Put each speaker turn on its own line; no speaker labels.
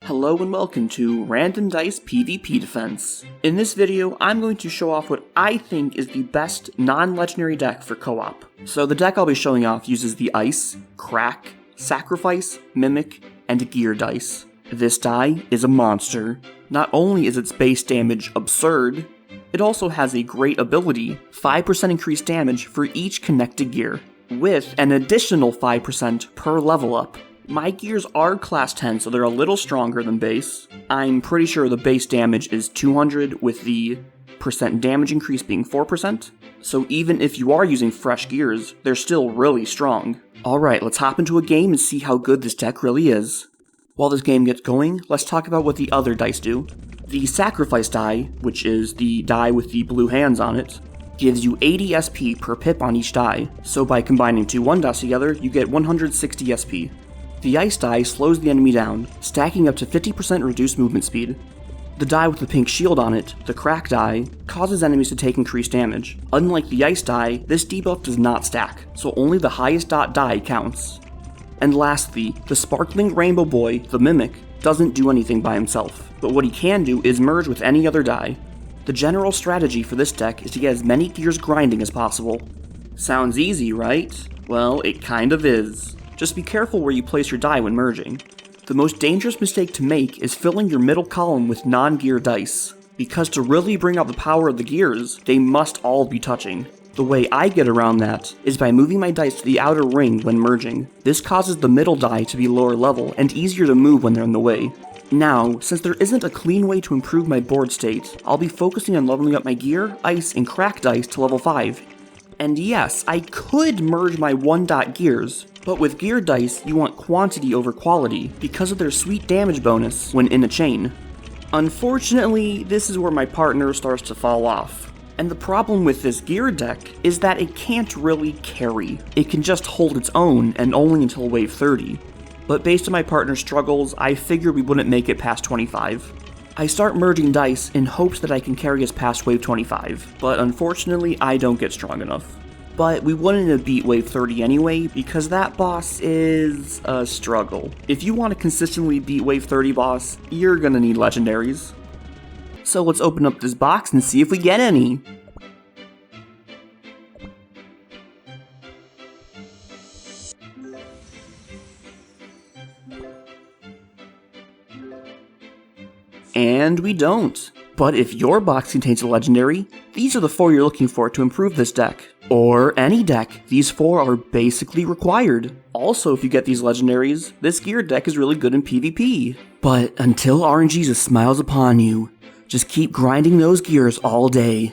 Hello and welcome to Random Dice PvP Defense. In this video, I'm going to show off what I think is the best non-legendary deck for co-op. So the deck I'll be showing off uses the Ice, Crack, Sacrifice, Mimic, and Gear dice. This die is a monster. Not only is its base damage absurd, it also has a great ability, 5% increased damage for each connected gear, with an additional 5% per level up. My gears are class 10, so they're a little stronger than base. I'm pretty sure the base damage is 200 with the percent damage increase being 4%. So even if you are using fresh gears, they're still really strong. Alright, let's hop into a game and see how good this deck really is. While this game gets going, let's talk about what the other dice do. The Sacrifice die, which is the die with the blue hands on it, gives you 80 SP per pip on each die. So by combining two 1 dots together, you get 160 SP. The Ice die slows the enemy down, stacking up to 50% reduced movement speed. The die with the pink shield on it, the Crack die, causes enemies to take increased damage. Unlike the Ice die, this debuff does not stack, so only the highest dot die counts. And lastly, the Sparkling Rainbow Boy, the Mimic, doesn't do anything by himself, but what he can do is merge with any other die. The general strategy for this deck is to get as many gears grinding as possible. Sounds easy, right? Well, it kind of is. Just be careful where you place your die when merging. The most dangerous mistake to make is filling your middle column with non-gear dice, because to really bring out the power of the gears, they must all be touching. The way I get around that is by moving my dice to the outer ring when merging. This causes the middle die to be lower level and easier to move when they're in the way. Now, since there isn't a clean way to improve my board state, I'll be focusing on leveling up my Gear, Ice, and Crack dice to level 5. And yes, I could merge my 1-dot gears, but with gear dice, you want quantity over quality because of their sweet damage bonus when in a chain. Unfortunately, this is where my partner starts to fall off. And the problem with this gear deck is that it can't really carry. It can just hold its own, and only until wave 30. But based on my partner's struggles, I figured we wouldn't make it past 25. I start merging dice in hopes that I can carry us past wave 25, but unfortunately I don't get strong enough. But we wouldn't have beat wave 30 anyway, because that boss is a struggle. If you want to consistently beat wave 30 boss, you're gonna need legendaries. So let's open up this box and see if we get any. And we don't. But if your box contains a legendary, these are the 4 you're looking for to improve this deck. Or any deck, these 4 are basically required. Also, if you get these legendaries, this gear deck is really good in PvP. But until RNG just smiles upon you, just keep grinding those gears all day.